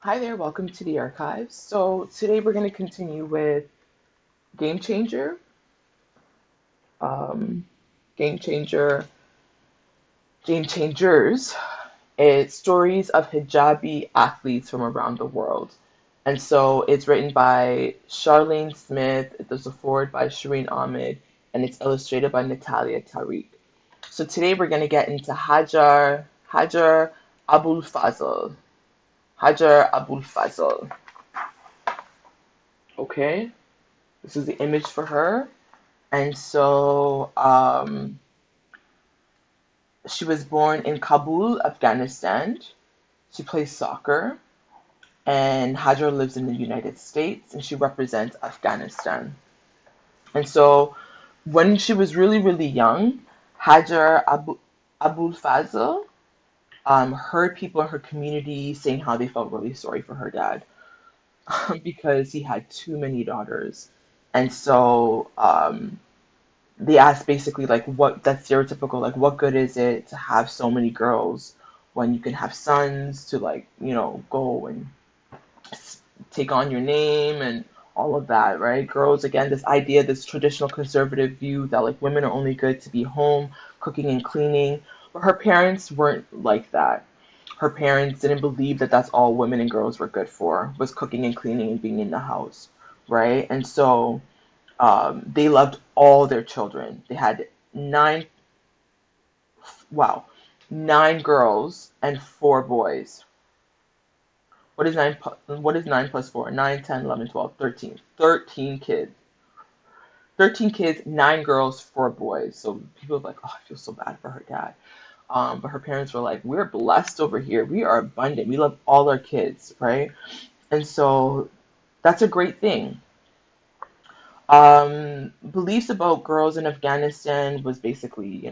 Hi there, welcome to the archives. So today we're going to continue with Game Changer. Um, Game Changer, Game Changers. It's stories of Hijabi athletes from around the world. And so it's written by Charlene Smith, there's a forward by Shireen Ahmed, and it's illustrated by Natalia Tariq. So today we're going to get into Hajar Abulfazl. Hajar Abulfazl. Okay, this is the image for her. And so she was born in Kabul, Afghanistan. She plays soccer, and Hajar lives in the United States, and she represents Afghanistan. And so when she was really, really young, Abul Fazl heard people in her community saying how they felt really sorry for her dad because he had too many daughters. And so they asked basically like what that's stereotypical, like what good is it to have so many girls when you can have sons to go and take on your name and all of that, right? Girls, again, this idea, this traditional conservative view that like women are only good to be home cooking and cleaning, but her parents weren't like that. Her parents didn't believe that that's all women and girls were good for, was cooking and cleaning and being in the house, right? And so they loved all their children. They had nine, wow, nine girls and four boys. What is 9 plus 4? 9, 10, 11, 12, 13. 13 kids. 13 kids, nine girls, four boys. So people are like, oh, I feel so bad for her dad. But her parents were like, we're blessed over here. We are abundant. We love all our kids, right? And so that's a great thing. Beliefs about girls in Afghanistan was basically,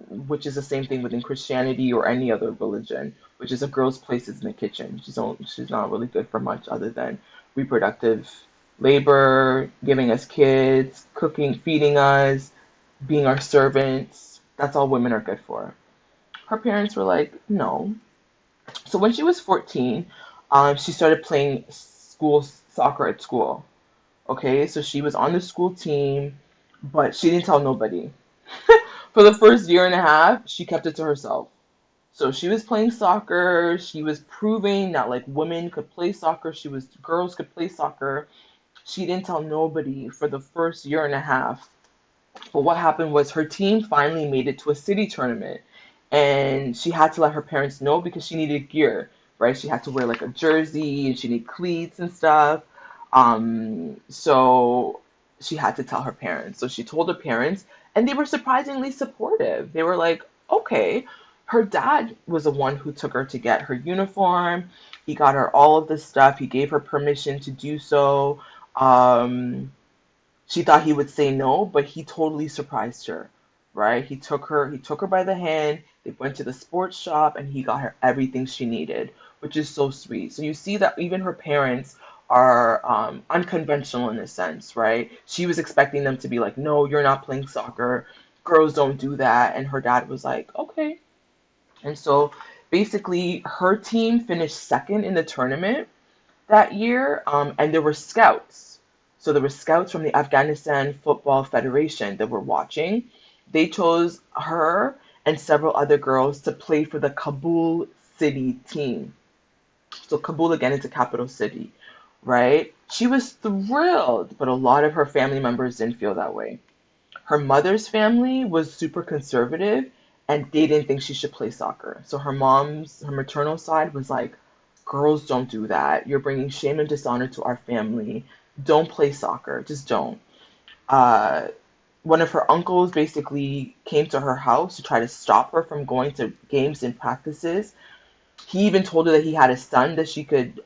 which is the same thing within Christianity or any other religion, which is a girl's place is in the kitchen. She's not really good for much other than reproductive labor, giving us kids, cooking, feeding us, being our servants. That's all women are good for. Her parents were like, no. So when she was 14, she started playing school soccer at school. Okay, so she was on the school team, but she didn't tell nobody. For the first year and a half, she kept it to herself. So she was playing soccer. She was proving that like women could play soccer. Girls could play soccer. She didn't tell nobody for the first year and a half. But what happened was her team finally made it to a city tournament, and she had to let her parents know because she needed gear, right? She had to wear like a jersey and she needed cleats and stuff. So she had to tell her parents. So she told her parents, and they were surprisingly supportive. They were like, okay. Her dad was the one who took her to get her uniform. He got her all of this stuff. He gave her permission to do so. Um, she thought he would say no, but he totally surprised her, right? He took her by the hand. They went to the sports shop and he got her everything she needed, which is so sweet. So you see that even her parents are unconventional in a sense, right? She was expecting them to be like, no, you're not playing soccer. Girls don't do that. And her dad was like, okay. And so basically, her team finished second in the tournament that year, and there were scouts. So there were scouts from the Afghanistan Football Federation that were watching. They chose her and several other girls to play for the Kabul city team. So Kabul again is a capital city, right? She was thrilled, but a lot of her family members didn't feel that way. Her mother's family was super conservative and they didn't think she should play soccer. So her maternal side was like, girls don't do that. You're bringing shame and dishonor to our family. Don't play soccer. Just don't. Uh, One of her uncles basically came to her house to try to stop her from going to games and practices. He even told her that he had a son that she could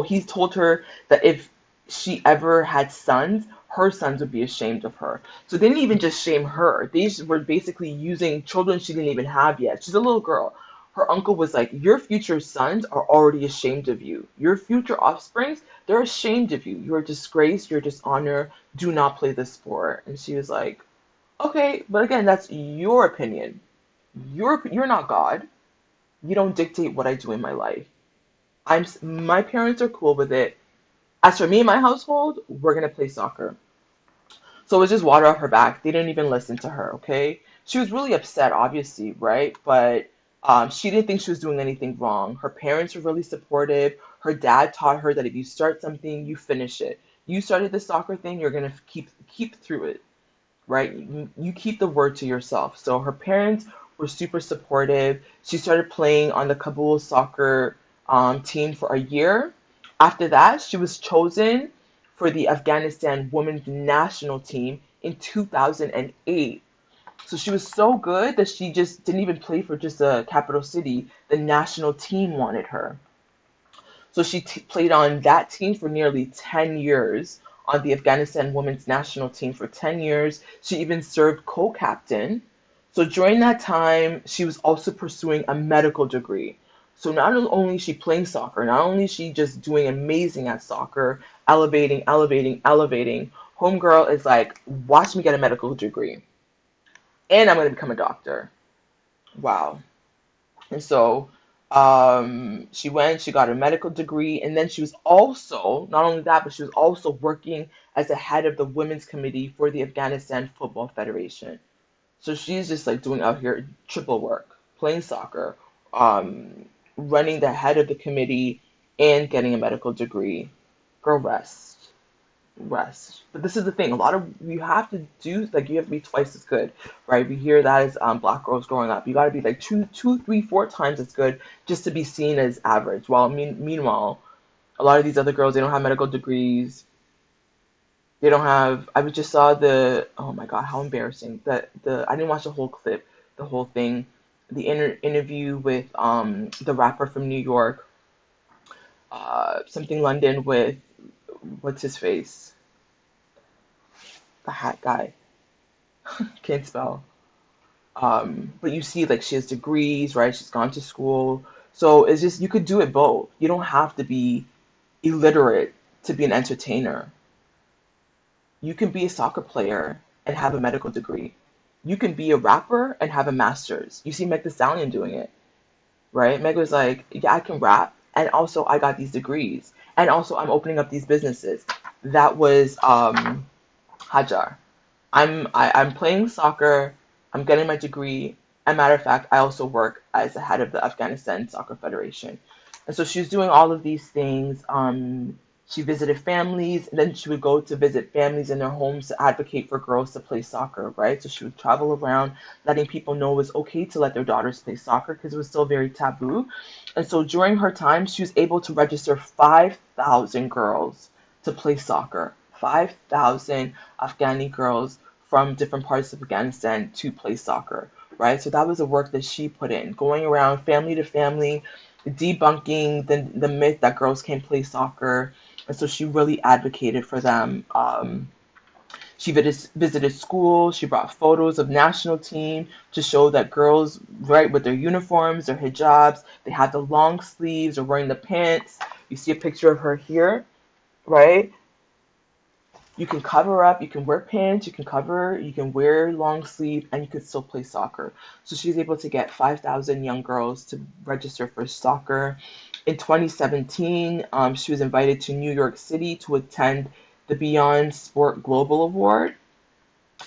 he told her that if she ever had sons, her sons would be ashamed of her. So they didn't even just shame her. They were basically using children she didn't even have yet. She's a little girl. Her uncle was like, your future sons are already ashamed of you. Your future offsprings, they're ashamed of you. You're a disgrace, you're dishonor. Do not play this sport. And she was like, okay, but again, that's your opinion. You're not God. You don't dictate what I do in my life. My parents are cool with it. As for me and my household, we're gonna play soccer. So it was just water off her back. They didn't even listen to her, okay? She was really upset, obviously, right? But she didn't think she was doing anything wrong. Her parents were really supportive. Her dad taught her that if you start something, you finish it. You started the soccer thing, you're gonna keep through it, right? You keep the word to yourself. So her parents were super supportive. She started playing on the Kabul soccer team for a year. After that, she was chosen for the Afghanistan women's national team in 2008. So she was so good that she just didn't even play for just a capital city. The national team wanted her. So she played on that team for nearly 10 years, on the Afghanistan women's national team for 10 years. She even served co-captain. So during that time, she was also pursuing a medical degree. So not only is she playing soccer, not only is she just doing amazing at soccer, elevating, elevating, elevating, homegirl is like, watch me get a medical degree. And I'm going to become a doctor. Wow. And so she went, she got her medical degree, and then she was also, not only that, but she was also working as a head of the women's committee for the Afghanistan Football Federation. So she's just like doing out here triple work, playing soccer, running the head of the committee, and getting a medical degree. Girl, rest. But this is the thing. A lot of you have to do like you have to be twice as good, right? We hear that as black girls growing up. You got to be like two, three, four times as good just to be seen as average. While meanwhile, a lot of these other girls they don't have medical degrees. They don't have. I just saw the. Oh my God, how embarrassing! The I didn't watch the whole clip, the whole thing, the interview with the rapper from New York, something London with what's his face, the hat guy. Can't spell. But you see, like she has degrees, right? She's gone to school. So it's just you could do it both. You don't have to be illiterate to be an entertainer. You can be a soccer player and have a medical degree. You can be a rapper and have a master's. You see Meg Thee Stallion doing it, right? Meg was like, yeah, I can rap, and also I got these degrees, and also I'm opening up these businesses. That was Hajar. I'm playing soccer. I'm getting my degree. And matter of fact, I also work as the head of the Afghanistan Soccer Federation. And so she was doing all of these things. She visited families, and then she would go to visit families in their homes to advocate for girls to play soccer, right? So she would travel around, letting people know it was okay to let their daughters play soccer because it was still very taboo. And so during her time, she was able to register 5,000 girls to play soccer. 5,000 Afghani girls from different parts of Afghanistan to play soccer, right? So that was the work that she put in, going around family to family, debunking the myth that girls can't play soccer. And so she really advocated for them. She visited schools. She brought photos of national team to show that girls, right, with their uniforms, their hijabs, they had the long sleeves or wearing the pants. You see a picture of her here, right? You can cover up, you can wear pants, you can wear long sleeve, and you can still play soccer. So she's able to get 5,000 young girls to register for soccer. In 2017, she was invited to New York City to attend the Beyond Sport Global Award.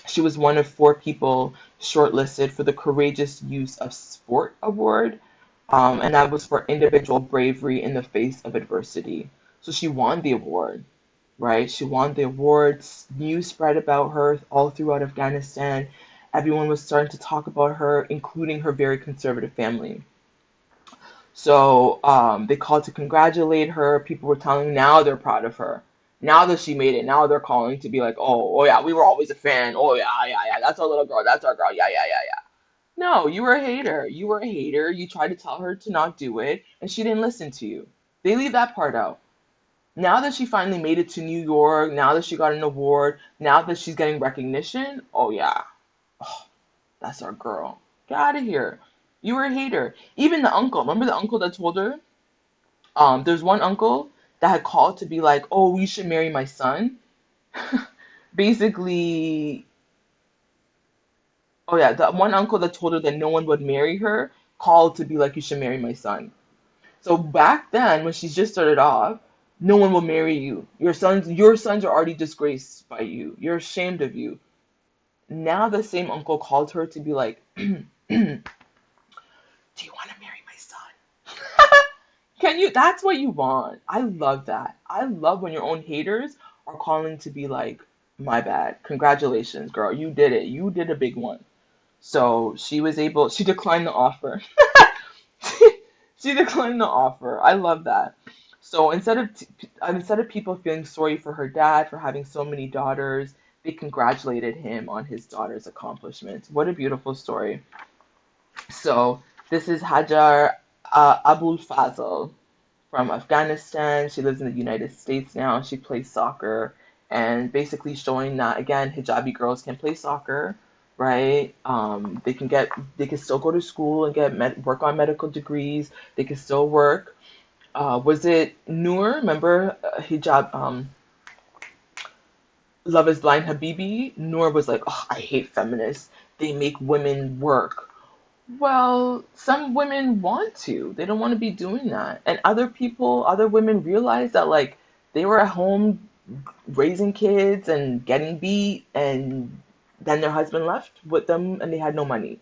She was one of four people shortlisted for the Courageous Use of Sport Award, and that was for individual bravery in the face of adversity. So she won the award, right? She won the awards. News spread about her all throughout Afghanistan. Everyone was starting to talk about her, including her very conservative family. So they called to congratulate her. People were telling now they're proud of her. Now that she made it, now they're calling to be like, oh yeah, we were always a fan. Oh yeah, yeah, yeah, that's our little girl. That's our girl. Yeah, yeah, yeah, yeah. No, you were a hater. You were a hater. You tried to tell her to not do it, and she didn't listen to you. They leave that part out. Now that she finally made it to New York, now that she got an award, now that she's getting recognition, oh yeah, oh, that's our girl. Get out of here. You were a hater. Even the uncle, remember the uncle that told her? There's one uncle that had called to be like, oh, you should marry my son. Basically, oh yeah, the one uncle that told her that no one would marry her called to be like, you should marry my son. So back then, when she just started off, no one will marry you. Your sons are already disgraced by you. You're ashamed of you. Now the same uncle called her to be like, do you want to marry my son? Can you? That's what you want. I love that. I love when your own haters are calling to be like, my bad. Congratulations, girl. You did it. You did a big one. So she declined the offer. She declined the offer. I love that. So instead of people feeling sorry for her dad for having so many daughters, they congratulated him on his daughter's accomplishments. What a beautiful story. So this is Hajar Abulfazl from Afghanistan. She lives in the United States now. She plays soccer and basically showing that again, hijabi girls can play soccer, right? They can still go to school and work on medical degrees. They can still work. Was it Noor? Remember hijab? Love is Blind Habibi. Noor was like, oh, I hate feminists. They make women work. Well, some women want to. They don't want to be doing that. And other women realize that like they were at home raising kids and getting beat and then their husband left with them and they had no money.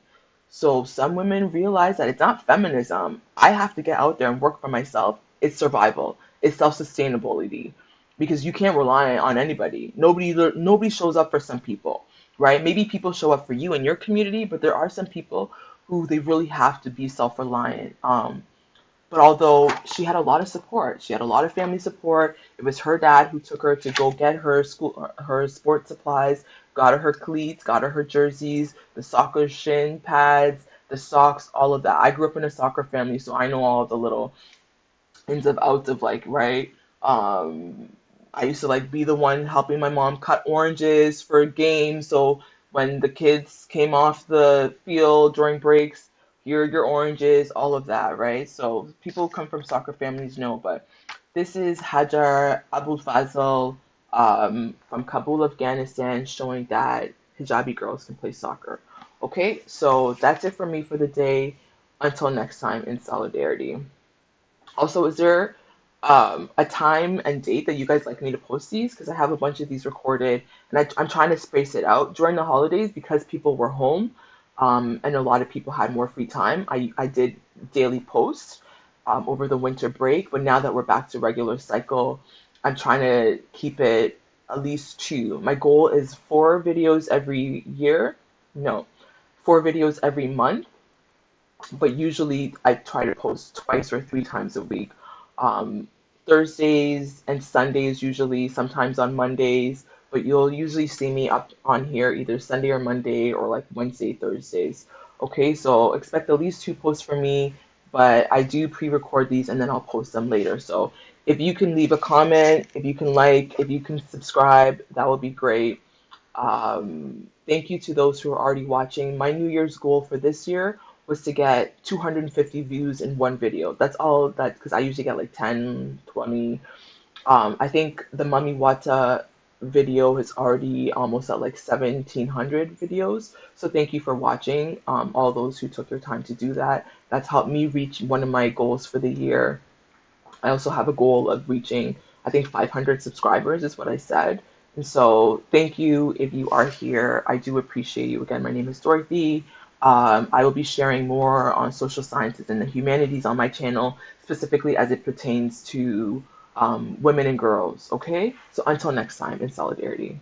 So some women realize that it's not feminism. I have to get out there and work for myself. It's survival. It's self-sustainability because you can't rely on anybody. Nobody shows up for some people, right? Maybe people show up for you in your community, but there are some people who they really have to be self-reliant. But although she had a lot of support, she had a lot of family support. It was her dad who took her to go get her sports supplies, got her cleats, got her jerseys, the soccer shin pads, the socks, all of that. I grew up in a soccer family, so I know all the little ins and outs of like, right? Um, I used to like be the one helping my mom cut oranges for a game. So when the kids came off the field during breaks, here are your oranges, all of that, right? So people who come from soccer families know, but this is Hajar Abulfazl from Kabul, Afghanistan, showing that hijabi girls can play soccer. Okay, so that's it for me for the day. Until next time, in solidarity. Also, is there a time and date that you guys like me to post these? Because I have a bunch of these recorded, and I'm trying to space it out during the holidays because people were home, and a lot of people had more free time. I did daily posts over the winter break, but now that we're back to regular cycle, I'm trying to keep it at least two. My goal is 4 videos every year. No, 4 videos every month, but usually I try to post twice or 3 times a week. Um, Thursdays and Sundays usually, sometimes on Mondays, but you'll usually see me up on here either Sunday or Monday or like Wednesday, Thursdays. Okay, so expect at least 2 posts from me, but I do pre-record these and then I'll post them later. So if you can leave a comment, if you can like, if you can subscribe, that would be great. Thank you to those who are already watching. My New Year's goal for this year was to get 250 views in one video. That's all that, because I usually get like 10, 20. I think the Mummy Wata video is already almost at like 1,700 videos. So thank you for watching, all those who took your time to do that. That's helped me reach one of my goals for the year. I also have a goal of reaching, I think 500 subscribers is what I said. And so thank you if you are here. I do appreciate you. Again, my name is Dorothy. I will be sharing more on social sciences and the humanities on my channel, specifically as it pertains to women and girls. Okay? So until next time, in solidarity.